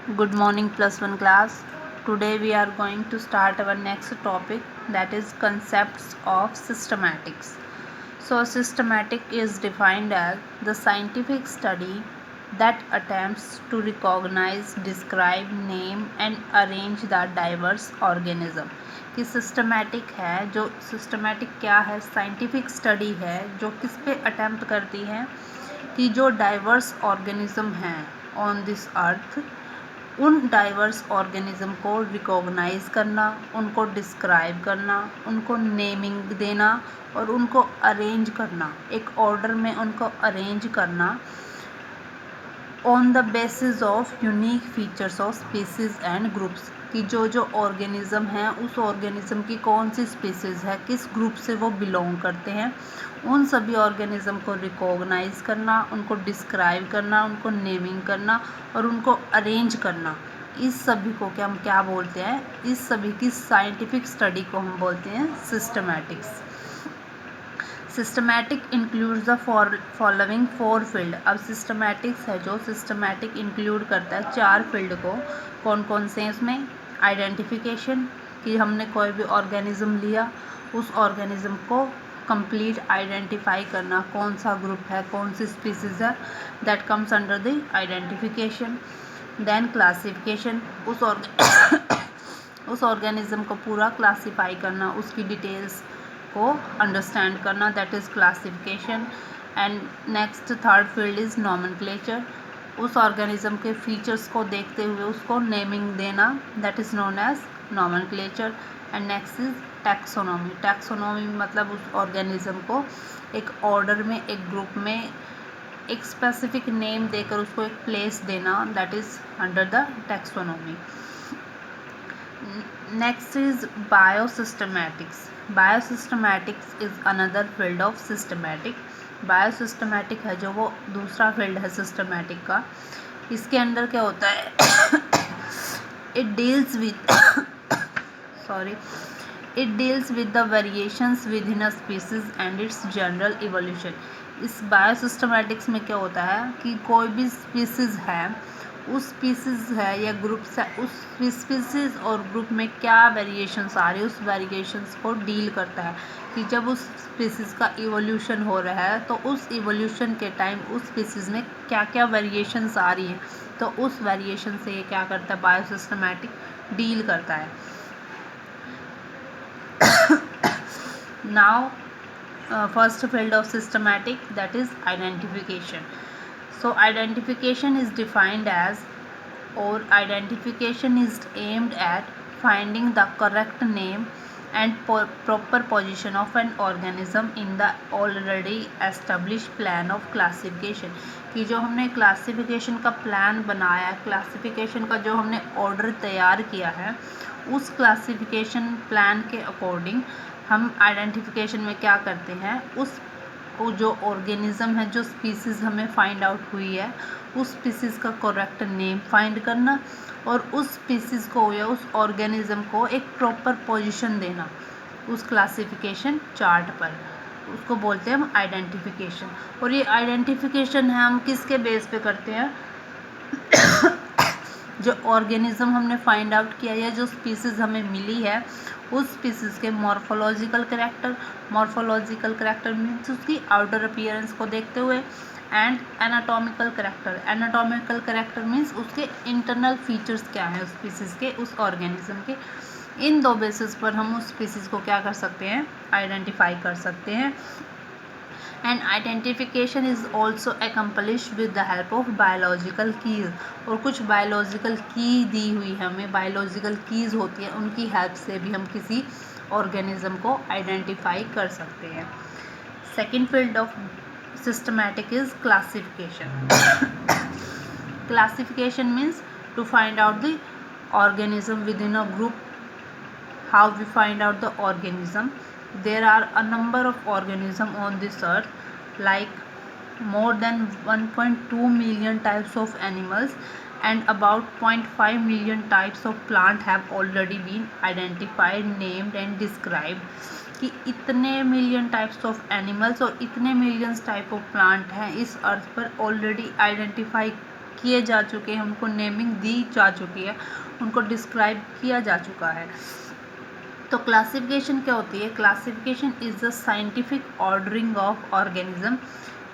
Good morning, plus one class. Today we are going to start our next topic, that is concepts of systematics. So, systematic is defined as the scientific study that attempts to recognize, describe, name and arrange the diverse organism. कि systematic है, जो systematic क्या है, scientific study है जो किस पे attempt करती है कि जो डाइवर्स ऑर्गेनिज्म हैं ऑन दिस अर्थ, उन डाइवर्स ऑर्गेनिज्म को रिकॉग्नाइज करना, उनको डिस्क्राइब करना, उनको नेमिंग देना और उनको अरेंज करना, एक ऑर्डर में उनको अरेंज करना on the basis of unique features of species and groups, कि जो ऑर्गेनिज्म हैं उस ऑर्गेनिज्म की कौन सी स्पीसीज है, किस ग्रुप से वो बिलोंग करते हैं, उन सभी ऑर्गेनिज्म को रिकॉग्नाइज करना, उनको डिस्क्राइब करना, उनको नेमिंग करना और उनको अरेंज करना। इस सभी को हम क्या बोलते हैं, इस सभी की साइंटिफिक स्टडी को हम बोलते हैं systematics. Systematic includes the following four field. अब सिस्टमैटिक्स है जो सिस्टमैटिक इंक्लूड करता है चार फील्ड को। कौन कौन से हैं इसमें? आइडेंटिफिकेशन, कि हमने कोई भी ऑर्गेनिज्म लिया, उस ऑर्गेनिज्म को कंप्लीट आइडेंटिफाई करना, कौन सा ग्रुप है, कौन सी स्पीसीज है, that comes under the identification. Then classification, उस ऑर्गेनिज्म को पूरा क्लासीफाई करना, उसकी डिटेल्स को अंडरस्टैंड करना, that is classification. And next third field is nomenclature, उस ऑर्गेनिज्म के फीचर्स को देखते हुए उसको नेमिंग देना, that is known as nomenclature. And next is taxonomy. Taxonomy मतलब उस ऑर्गेनिज्म को एक ऑर्डर में, एक ग्रुप में एक स्पेसिफिक नेम देकर उसको एक प्लेस देना, that is under the taxonomy. Next is biosystematics. Biosystematics is another field of systematic. Biosystematic है जो वो दूसरा फील्ड है सिस्टमैटिक का। इसके अंदर क्या होता है? It deals with it deals with the variations within a species and its general evolution. इस बायोसिस्टमैटिक्स में क्या होता है कि कोई भी स्पीसीज है, उस स्पीसीज है या ग्रुप से, उस स्पीसीज और ग्रुप में क्या वेरिएशंस आ रही है, उस वेरिएशंस को डील करता है कि जब उस स्पीसीज का इवोल्यूशन हो रहा है तो उस इवोल्यूशन के टाइम उस स्पीसीज में क्या क्या वेरिएशंस आ रही हैं, तो उस वेरिएशन से ये क्या करता है, बायोसिस्टमैटिक डील करता है। Now first field of systematic, that is identification. So identification is defined as, or identification is aimed at finding the correct name and proper position of an organism in the already established plan of classification. कि जो हमने classification का plan बनाया है, classification का जो हमने order तैयार किया है, उस क्लासिफिकेशन प्लान के अकॉर्डिंग हम आइडेंटिफिकेशन में क्या करते हैं, उस वो जो ऑर्गेनिज्म है, जो स्पीसीज हमें फाइंड आउट हुई है, उस स्पीसीज का करेक्ट नेम फाइंड करना और उस स्पीसीज को या उस ऑर्गेनिज्म को एक प्रॉपर पोजीशन देना उस क्लासिफिकेशन चार्ट पर, उसको बोलते हैं हम आइडेंटिफिकेशन। और ये आइडेंटिफिकेशन है हम किसके बेस पे करते हैं? जो ऑर्गेनिज्म हमने फाइंड आउट किया या जो स्पीसीज हमें मिली है, उस स्पीसीज के मॉर्फोलॉजिकल करेक्टर मीन्स उसकी आउटर अपीयरेंस को देखते हुए, एंड एनाटॉमिकल करेक्टर मीन्स उसके इंटरनल फीचर्स क्या हैं उस स्पीसीज के, उस ऑर्गेनिज्म के। इन दो बेसिस पर हम उस स्पीसीज को क्या कर सकते हैं, आइडेंटिफाई कर सकते हैं। And identification is also accomplished with the help of biological keys, और कुछ बायोलॉजिकल की दी हुई है हमें, बायोलॉजिकल कीज होती है, उनकी हेल्प से भी हम किसी ऑर्गेनिज्म को आइडेंटिफाई कर सकते हैं। Second field of systematic is classification. Classification means to find out the organism within a group. How we find out the organism? There are a number of organisms on this earth, like more than 1.2 million types of animals and about 0.5 million types of plant have already been identified, named and described. कि इतने million types of animals और इतने millions type of plant हैं इस अर्थ पर already identify किए जा चुके हैं, उनको नेमिंग दी जा चुकी है, उनको डिस्क्राइब किया जा चुका है। तो क्लासिफिकेशन क्या होती है? Classification is the scientific ordering of organism,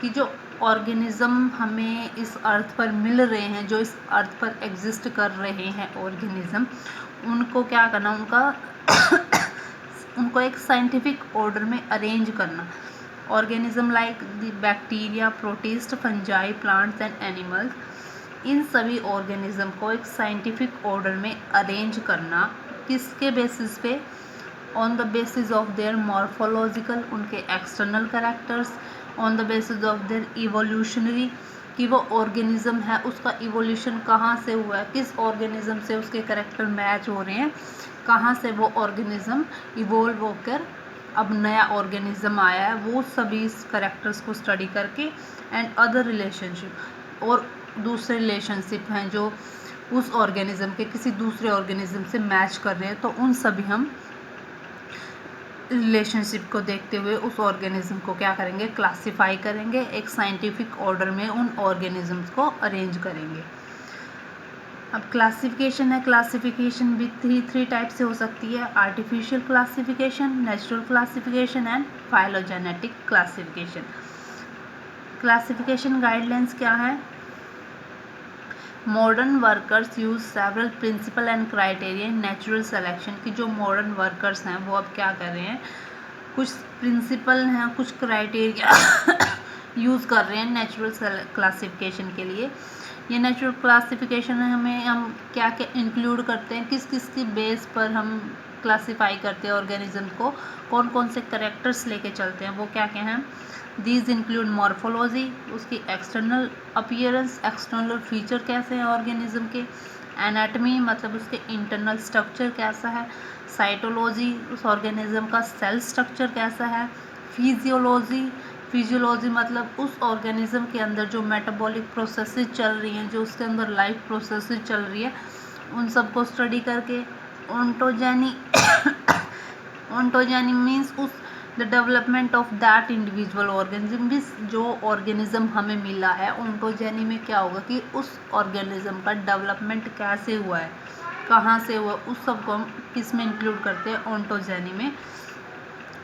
कि जो ऑर्गेनिज्म हमें इस अर्थ पर मिल रहे हैं, जो इस अर्थ पर एग्जिस्ट कर रहे हैं ऑर्गेनिज्म, उनको क्या करना, उनको एक साइंटिफिक ऑर्डर में अरेंज करना। Organism like the bacteria, protist, fungi, plants and animals, इन सभी ऑर्गेनिज्म को एक साइंटिफिक ऑर्डर में अरेंज करना। किसके बेसिस पे? On the basis of their morphological, उनके external characters, on the basis of their evolutionary, कि वो ऑर्गेनिज्म है उसका इवोल्यूशन कहाँ से हुआ है, किस ऑर्गेनिज्म से उसके कैरेक्टर मैच हो रहे हैं, कहाँ से वो ऑर्गेनिज्म इवोल्व होकर अब नया ऑर्गेनिज्म आया है, वो सभी इस कैरेक्टर्स को स्टडी करके, एंड अदर रिलेशनशिप, और दूसरे रिलेशनशिप हैं जो उस ऑर्गेनिज्म के किसी दूसरे ऑर्गेनिज्म से मैच कर रहे हैं, तो उन सभी हम रिलेशनशिप को देखते हुए उस ऑर्गेनिज्म को क्या करेंगे? क्लासिफाई करेंगे, एक साइंटिफिक ऑर्डर में उन ऑर्गेनिजम्स को अरेंज करेंगे। अब क्लासिफिकेशन है, क्लासिफिकेशन भी थ्री टाइप से हो सकती है: artificial classification, natural classification and phylogenetic classification. Classification guidelines क्या है? Modern workers use several principle and criteria in natural selection, की जो मॉडर्न वर्कर्स हैं वो अब क्या कर रहे हैं, कुछ प्रिंसिपल हैं, कुछ क्राइटेरिया यूज़ कर रहे हैं नेचुरल क्लासिफिकेशन के लिए। ये नेचुरल क्लासिफिकेशन हमें हम क्या क्या इंक्लूड करते हैं, किस किस की बेस पर हम क्लासिफाई करते हैं ऑर्गेनिज्म को, कौन कौन से करेक्टर्स लेके चलते हैं, वो क्या क्या हैं? दीज इंक्लूड मॉर्फोलॉजी, उसकी एक्सटर्नल अपीयरेंस, एक्सटर्नल फीचर कैसे हैं ऑर्गेनिज्म के, एनाटमी मतलब उसके इंटरनल स्ट्रक्चर कैसा है, साइटोलॉजी उस ऑर्गेनिज्म का सेल स्ट्रक्चर कैसा है, फिजियोलॉजी मतलब उस ऑर्गेनिज्म के अंदर जो मेटाबॉलिक प्रोसेसेस चल रही हैं, जो उसके अंदर लाइफ प्रोसेसेस चल रही है, उन सब को स्टडी करके। ओंटोजेनी ओंटोजेनी मीन्स उस the development of that individual organism, भी जो ऑर्गेनिज्म हमें मिला है ओंटोजेनी में क्या होगा कि उस ऑर्गेनिज्म का डेवलपमेंट कैसे हुआ है, कहाँ से हुआ, उस सब को हम किस में इंक्लूड करते हैं? ओंटोजेनी में।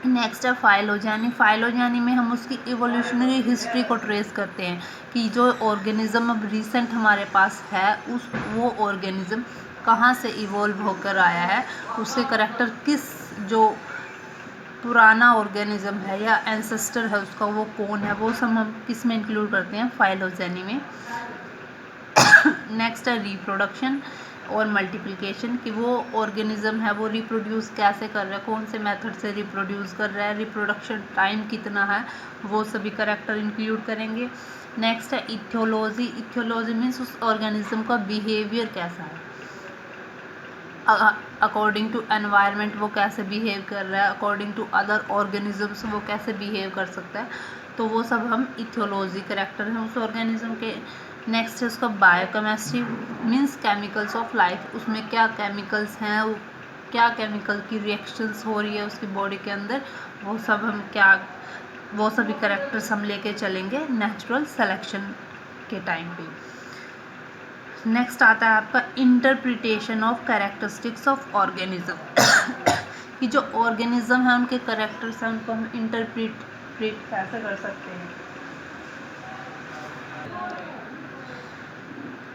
नेक्स्ट है फाइलोजेनी। फाइलोजेनी में हम उसकी इवोल्यूशनरी हिस्ट्री को ट्रेस करते हैं कि जो ऑर्गेनिज्म अब रिसेंट हमारे पास है वो ऑर्गेनिज्म कहाँ से इवोल्व होकर आया है, उसके करेक्टर किस, जो पुराना ऑर्गेनिज्म है या एंसेस्टर है उसका वो कौन है, वो सब हम किस में इंक्लूड करते हैं? फाइलोजेनी में। नेक्स्ट है रिप्रोडक्शन और मल्टीप्लिकेशन, कि वो ऑर्गेनिज्म है वो रिप्रोड्यूस कैसे कर रहा है, कौन से मेथड से रिप्रोड्यूस कर रहा है, रिप्रोडक्शन टाइम कितना है, वो सभी करेक्टर इंक्लूड करेंगे। नेक्स्ट है इथियोलॉजी। इथियोलॉजी मीन्स उस ऑर्गेनिज्म का बिहेवियर कैसा है, अकॉर्डिंग टू एनवायरनमेंट वो कैसे बिहेव कर रहा है, अकॉर्डिंग टू अदर ऑर्गेनिजम्स वो कैसे बिहेव कर सकता है, तो वो सब हम इथियोलॉजी करेक्टर हैं उस ऑर्गेनिज्म के। नेक्स्ट है उसका biochemistry means chemicals of life, उसमें क्या केमिकल्स हैं, क्या केमिकल की रिएक्शंस हो रही है उसकी बॉडी के अंदर, वो सब हम क्या, वो सभी करेक्टर्स हम लेके चलेंगे नेचुरल सिलेक्शन के टाइम पे। नेक्स्ट आता है आपका interpretation of characteristics of organism कि जो ऑर्गेनिज्म है उनके कैरेक्टर्स हैं उनको हम इंटरप्रेट कैसे कर सकते हैं।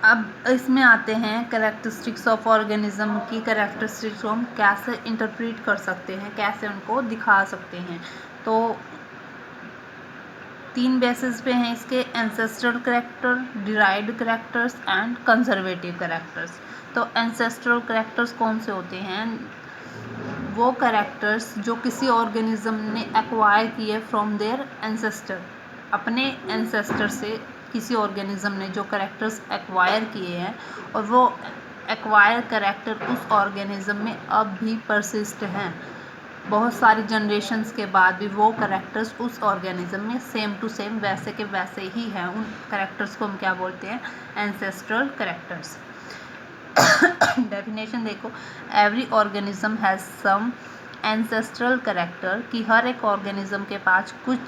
अब इसमें आते हैं कैरेक्टरिस्टिक्स ऑफ ऑर्गेनिज्म की कैरेक्टरिस्टिक्स को हम कैसे इंटरप्रेट कर सकते हैं, कैसे उनको दिखा सकते हैं। तो 3 बेसिस पे हैं इसके: ancestral character, derived characters and conservative characters. तो एंसेस्ट्रल कैरेक्टर्स कौन से होते हैं? वो कैरेक्टर्स जो किसी ऑर्गेनिज्म ने एक्वायर किए फ्रॉम देयर एंसेस्टर, अपने एंसेस्टर से किसी ऑर्गेनिज्म ने जो कैरेक्टर्स एक्वायर किए हैं और वो एक्वायर कैरेक्टर उस ऑर्गेनिज्म में अब भी परसिस्ट हैं, बहुत सारी जनरेशन्स के बाद भी वो कैरेक्टर्स उस ऑर्गेनिज्म में सेम टू सेम वैसे के वैसे ही हैं, उन कैरेक्टर्स को हम क्या बोलते हैं? Ancestral characters. डेफिनेशन देखो, every organism has some ancestral character, कि हर एक ऑर्गेनिज्म के पास कुछ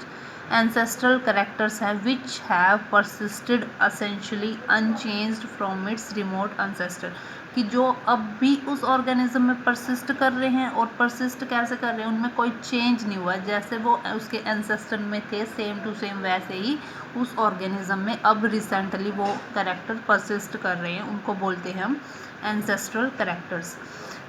एंसेस्ट्रल कैरेक्टर्स हैं which have persisted essentially unchanged from its remote ancestor, कि जो अब भी उस ऑर्गेनिज्म में परसिस्ट कर रहे हैं, और परसिस्ट कैसे कर रहे हैं, उनमें कोई चेंज नहीं हुआ है, जैसे वो उसके एंसेस्टर में थे सेम टू सेम वैसे ही उस ऑर्गेनिज्म में अब रिसेंटली वो कैरेक्टर परसिस्ट कर रहे हैं, उनको बोलते हैं हम एंसेस्ट्रल कैरेक्टर्स।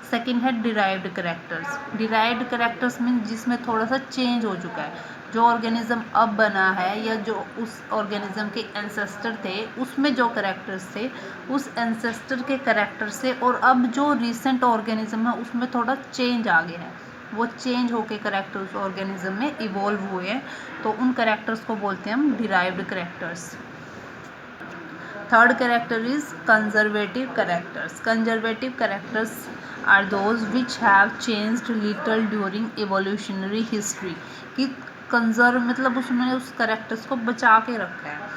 सेकेंड है derived characters. Derived characters mean जिसमें थोड़ा सा चेंज हो चुका है, जो ऑर्गेनिज्म अब बना है या जो उस ऑर्गेनिज्म के एंसेस्टर थे उसमें जो कैरेक्टर्स थे उस एंसेस्टर के कैरेक्टर से, और अब जो रिसेंट ऑर्गेनिज्म है उसमें थोड़ा चेंज आ गया है, वो चेंज होके कैरेक्टर उस ऑर्गेनिज्म में इवॉल्व हुए हैं, तो उन कैरेक्टर्स को बोलते हैं हम derived characters. Third character is conservative characters. Conservative characters are those which have changed little during evolutionary history, कि कंजर्व मतलब उसने उस कैरेक्टर्स को बचा के रखा है।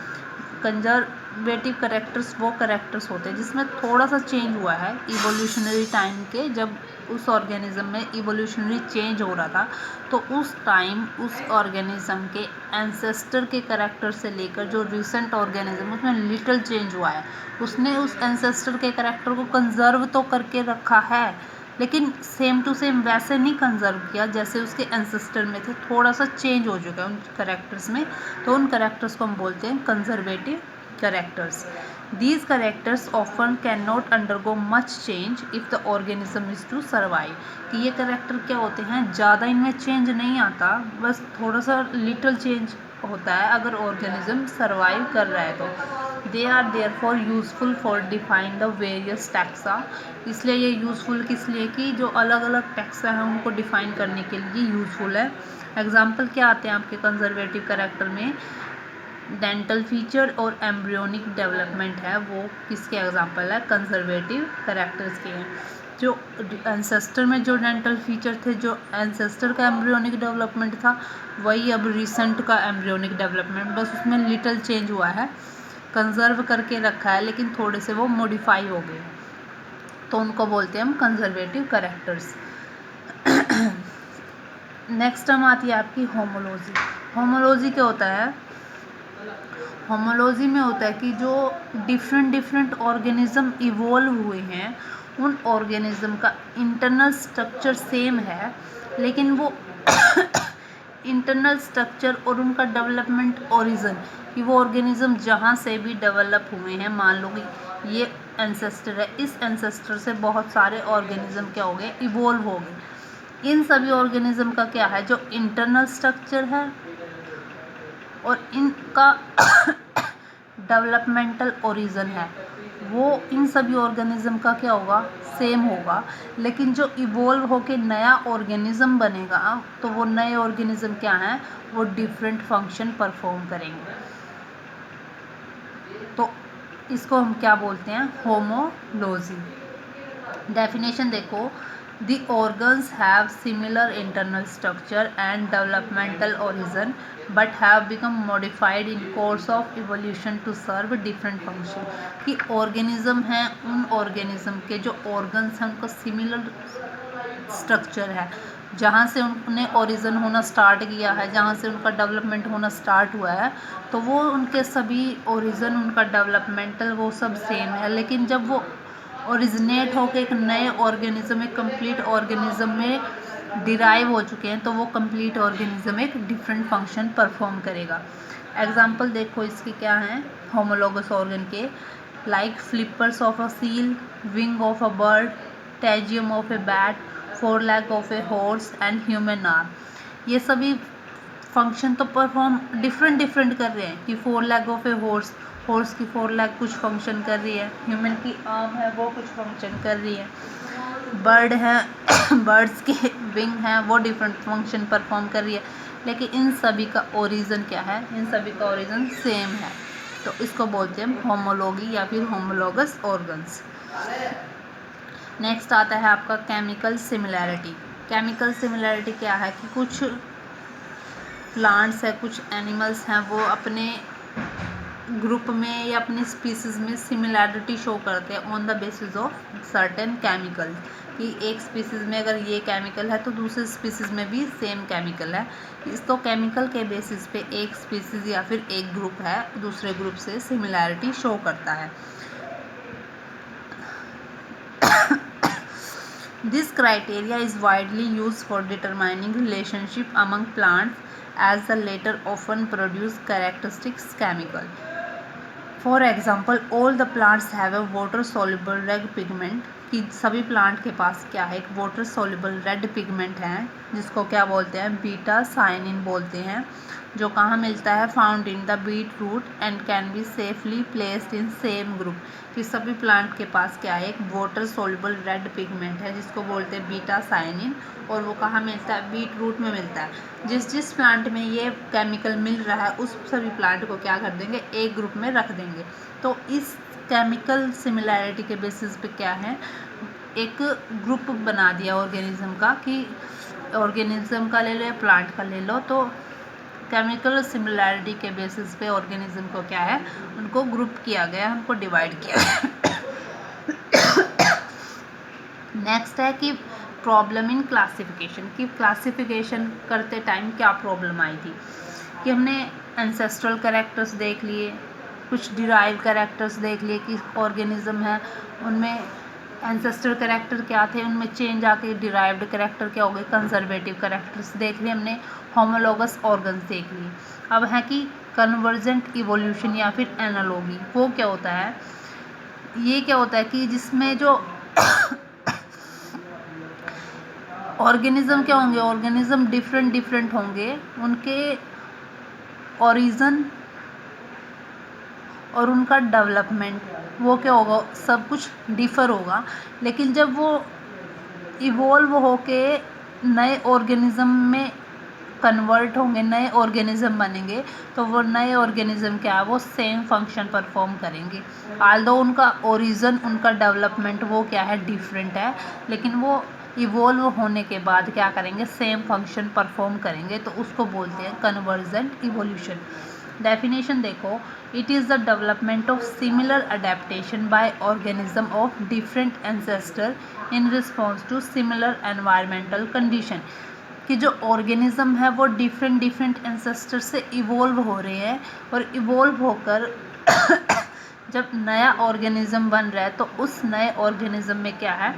कंजर्वेटिव कैरेक्टर्स वो कैरेक्टर्स होते हैं जिसमें थोड़ा सा चेंज हुआ है इवोल्यूशनरी टाइम के, जब उस ऑर्गेनिज्म में इवोल्यूशनरी चेंज हो रहा था, तो उस टाइम उस ऑर्गेनिज्म के एंसेस्टर के कैरेक्टर से लेकर जो रिसेंट ऑर्गेनिज्म उसमें लिटिल चेंज हुआ है, उसने उस एंसेस्टर के कैरेक्टर को कंजर्व तो करके रखा है, लेकिन सेम टू सेम वैसे नहीं कंजर्व किया जैसे उसके एंसेस्टर में थे, थोड़ा सा चेंज हो चुका है उन कैरेक्टर्स में, तो उन कैरेक्टर्स को हम बोलते हैं conservative characters. These characters often cannot undergo much change if the organism is to survive, कि ये कैरेक्टर क्या होते हैं, ज़्यादा इनमें चेंज नहीं आता, बस थोड़ा सा लिटिल चेंज होता है अगर ऑर्गेनिज्म सर्वाइव कर रहा है तो। They are therefore useful for define the various taxa, इसलिए ये यूज़फुल किस लिए कि जो अलग अलग टैक्सा हैं उनको डिफाइन करने के लिए यूज़फुल है। एग्जाम्पल क्या आते हैं आपके कंजर्वेटिव कैरेक्टर में, डेंटल फीचर और एम्ब्रियोनिक डेवलपमेंट है, वो किसके एग्जांपल है, कंजर्वेटिव कैरेक्टर्स के हैं। जो एंसेस्टर में जो डेंटल फीचर थे, जो एंसेस्टर का एम्ब्रियोनिक डेवलपमेंट था, वही अब रिसेंट का एम्ब्रियोनिक डेवलपमेंट, बस उसमें लिटिल चेंज हुआ है, कंजर्व करके रखा है लेकिन थोड़े से वो मॉडिफाई हो गए, तो उनको बोलते हैं हम कंजर्वेटिव कैरेक्टर्स। नेक्स्ट टर्म आती है आपकी होमोलॉजी। होमोलॉजी क्या होता है, होमोलॉजी में होता है कि जो डिफरेंट ऑर्गेनिज्म इवॉल्व हुए हैं उन ऑर्गेनिज्म का इंटरनल स्ट्रक्चर सेम है, लेकिन वो इंटरनल स्ट्रक्चर और उनका डेवलपमेंट ओरिजिन, कि वो ऑर्गेनिज्म जहाँ से भी डेवलप हुए हैं, मान लो कि ये एंसेस्टर है, इस एंसेस्टर से बहुत सारे ऑर्गेनिज्म क्या हो गए, इवॉल्व हो गए। इन सभी ऑर्गेनिज्म का क्या है, जो इंटरनल स्ट्रक्चर है और इनका डेवलपमेंटल ओरिजिन है, वो इन सभी ऑर्गेनिज्म का क्या होगा, सेम होगा, लेकिन जो इवॉल्व होके नया ऑर्गेनिज्म बनेगा तो वो नए ऑर्गेनिज्म क्या हैं, वो डिफरेंट फंक्शन परफॉर्म करेंगे, तो इसको हम क्या बोलते हैं, होमोलॉजी। डेफिनेशन देखो, the organs have similar internal structure and developmental origin but have become modified in course of evolution to serve different function, कि ऑर्गेनिज्म हैं, उन ऑर्गेनिज्म के जो ऑर्गन्स हैं उनका सिमिलर स्ट्रक्चर है, जहाँ से उन्होंने ओरिजिन होना स्टार्ट किया है, जहाँ से उनका डेवलपमेंट होना स्टार्ट हुआ है, तो वो उनके सभी ओरिजिन, उनका डेवलपमेंटल वो सब सेम है, लेकिन जब वो ओरिजिनेट होकर एक नए ऑर्गेनिज्म, एक कंप्लीट ऑर्गेनिज्म में डिराइव हो चुके हैं, तो वो कंप्लीट ऑर्गेनिज्म एक डिफरेंट फंक्शन परफॉर्म करेगा। एग्जांपल देखो इसके क्या हैं, होमोलॉगस ऑर्गन के, like flippers of a seal, wing of a bird, patagium of a bat, foreleg of a horse and human arm. ये सभी फंक्शन तो परफॉर्म डिफरेंट कर रहे हैं, कि four leg of a horse की four leg कुछ function कर रही है, ह्यूमन की आर्म है वो कुछ फंक्शन कर रही है, बर्ड है बर्ड्स के विंग हैं वो डिफरेंट फंक्शन परफॉर्म कर रही है, लेकिन इन सभी का ओरिजिन क्या है, इन सभी का ओरिजिन सेम है, तो इसको बोलते हैं होमोलॉगी या फिर होमोलॉगस ऑर्गन्स। नेक्स्ट आता है आपका केमिकल सिमिलैरिटी। केमिकल सिमिलैरिटी क्या है, कि कुछ प्लांट्स है, कुछ एनिमल्स हैं, वो अपने ग्रुप में या अपनी स्पीसीज़ में सिमिलैरिटी शो करते हैं on the basis of certain chemical, कि एक स्पीसीज़ में अगर ये केमिकल है तो दूसरे स्पीसीज़ में भी सेम केमिकल है। इस तो केमिकल के बेसिस पे एक स्पीसीज़ या फिर एक ग्रुप है दूसरे ग्रुप से सिमिलैरिटी शो करता है। This criteria is widely used for determining relationship among plants, as the latter often produce characteristic chemical. For example, all the plants have a water soluble red pigment, कि सभी plant के पास क्या है, एक water soluble red pigment है जिसको क्या बोलते हैं, बीटा साइनिन बोलते हैं, जो कहाँ मिलता है, found in the beetroot and can be safely placed in same group. कि सभी प्लांट के पास क्या है, एक वाटर soluble रेड पिगमेंट है जिसको बोलते हैं बीटा साइनिन, और वो कहाँ मिलता है, बीट रूट में मिलता है। जिस जिस प्लांट में ये केमिकल मिल रहा है उस सभी प्लांट को क्या कर देंगे, एक ग्रुप में रख देंगे। तो इस केमिकल सिमिलैरिटी के बेसिस पे क्या है, एक ग्रुप बना दिया ऑर्गेनिज्म का, कि ऑर्गेनिज्म का ले लो या प्लांट का ले लो, तो केमिकल सिमिलैरिटी के बेसिस पे ऑर्गेनिज्म को क्या है, उनको ग्रुप किया गया, उनको डिवाइड किया गया। नेक्स्ट है कि प्रॉब्लम इन क्लासिफिकेशन, कि क्लासिफिकेशन करते टाइम क्या प्रॉब्लम आई थी, कि हमने एंसेस्ट्रल कैरेक्टर्स देख लिए, कुछ डिराइव कैरेक्टर्स देख लिए कि ऑर्गेनिज्म है उनमें एंसेस्ट्रल कैरेक्टर क्या थे, उनमें चेंज आके डिराइव्ड कैरेक्टर क्या हो गए, कंजर्वेटिव कैरेक्टर्स देख लिए हमने, होमोलॉगस ऑर्गन्स देख लिए। अब है कि कन्वर्जेंट इवोल्यूशन या फिर एनालॉगी, वो क्या होता है, ये क्या होता है कि जिसमें जो ऑर्गेनिज्म क्या होंगे, ऑर्गेनिज्म डिफरेंट डिफरेंट होंगे, उनके ओरिजिन और उनका डेवलपमेंट वो क्या होगा, सब कुछ डिफ़र होगा, लेकिन जब वो इवोल्व होके नए ऑर्गेनिज्म में कन्वर्ट होंगे, नए ऑर्गेनिज्म बनेंगे, तो वो नए ऑर्गेनिज्म क्या है, वो सेम फंक्शन परफॉर्म करेंगे। आल्दो उनका ओरिजिन, उनका डेवलपमेंट वो क्या है, डिफरेंट है, लेकिन वो इवोल्व होने के बाद क्या करेंगे, सेम फंक्शन परफॉर्म करेंगे, तो उसको बोलते हैं कन्वर्जेंट इवोल्यूशन। डेफिनेशन देखो, it is the development of similar adaptation by organism of different ancestor in response to similar environmental condition, कि जो ऑर्गेनिज्म है वो डिफरेंट डिफरेंट एंसेस्टर से इवोल्व हो रहे हैं, और इवोल्व होकर जब नया ऑर्गेनिज्म बन रहा है तो उस नए ऑर्गेनिज्म में क्या है,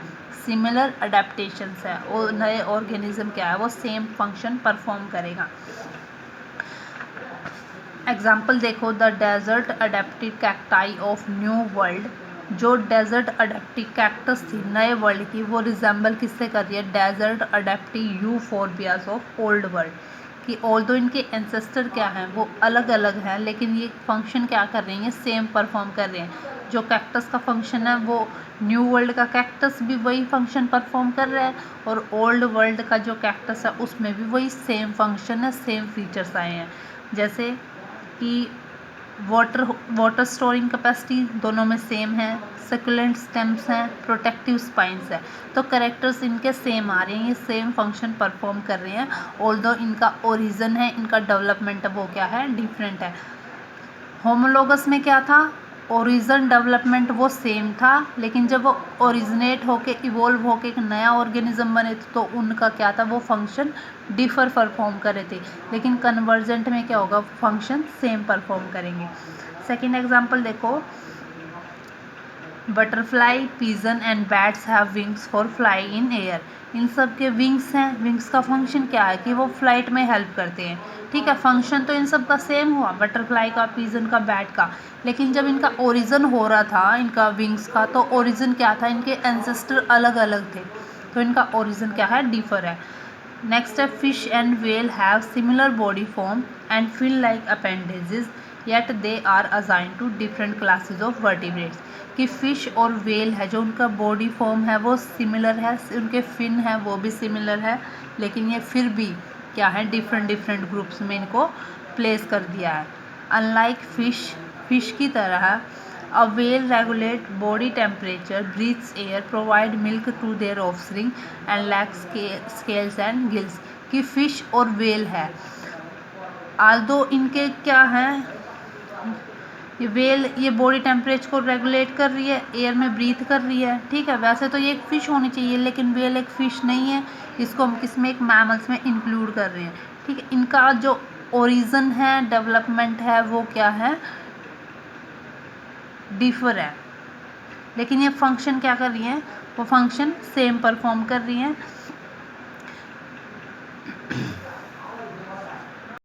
सिमिलर अडेप्टेशंस है, और नए ऑर्गेनिज्म क्या है, वो सेम फंक्शन परफॉर्म करेगा। एग्जाम्पल देखो, the desert adaptive cacti of new world, जो डेजर्ट अडेप्टिव कैक्टस थी नए वर्ल्ड की, वो रिजेंबल किससे कर रही है, desert adaptive euphorbias of old world, कि ऑल्दो इनके एंसेस्टर क्या हैं वो अलग अलग हैं, लेकिन ये फंक्शन क्या कर रही हैं, सेम परफॉर्म कर रहे हैं। जो कैक्टस का फंक्शन है वो न्यू वर्ल्ड का कैक्टस भी वही फंक्शन परफॉर्म कर रहा है, और ओल्ड वर्ल्ड का जो कैक्टस है उसमें भी वही सेम फंक्शन है, सेम फीचर्स आए हैं, जैसे कि वाटर स्टोरिंग कैपेसिटी दोनों में सेम है, सकुलेंट स्टेम्स हैं, प्रोटेक्टिव स्पाइंस है, तो कैरेक्टर्स इनके सेम आ रहे हैं, ये सेम फंक्शन परफॉर्म कर रहे हैं, ऑल्दो इनका ओरिजिन है, इनका डेवलपमेंट वो क्या है, डिफरेंट है। होमोलॉगस में क्या था, ओरिजिन डेवलपमेंट वो सेम था, लेकिन जब वो ओरिजिनेट होके इवोल्व होके एक नया ऑर्गेनिज्म बने तो उनका क्या था, वो फंक्शन डिफर परफॉर्म कर रहे थे, लेकिन कन्वर्जेंट में क्या होगा, फंक्शन सेम परफॉर्म करेंगे। सेकेंड एग्जाम्पल देखो, butterfly, pigeon and bats have wings for fly in air, इन सब के विंग्स हैं, विंग्स का फंक्शन क्या है, कि वो फ्लाइट में हेल्प करते हैं, ठीक है, फंक्शन तो इन सब का सेम हुआ, बटरफ्लाई का, पिजन का, बैट का, लेकिन जब इनका ओरिजिन हो रहा था इनका विंग्स का, तो ओरिजिन क्या था, इनके एंसेस्टर अलग अलग थे, तो इनका ओरिजिन क्या है, डिफर है। नेक्स्ट है, fish and whale have similar body form and feel like appendages, yet they are assigned to different classes of vertebrates, कि फ़िश और वेल है जो उनका बॉडी फॉर्म है वो सिमिलर है, उनके फिन है वो भी सिमिलर है, लेकिन ये फिर भी क्या है, डिफरेंट डिफरेंट ग्रुप्स में इनको प्लेस कर दिया है। अनलाइक फिश की तरह a whale regulate body temperature, breathes air, provide milk to their offspring and lacks scales and gills, कि फ़िश और वेल है, आल्दो इनके क्या हैं, ये वेल ये बॉडी टेम्परेचर को रेगुलेट कर रही है, एयर में ब्रीथ कर रही है, ठीक है। वैसे तो ये एक फ़िश होनी चाहिए, लेकिन वेल एक फ़िश नहीं है, इसको हम किसमें एक मैमल्स में इंक्लूड कर रहे हैं, ठीक है। इनका जो ओरिजिन है, डेवलपमेंट है, वो क्या है, डिफर है, लेकिन ये फंक्शन क्या कर रही हैं, वो फंक्शन सेम परफॉर्म कर रही हैं।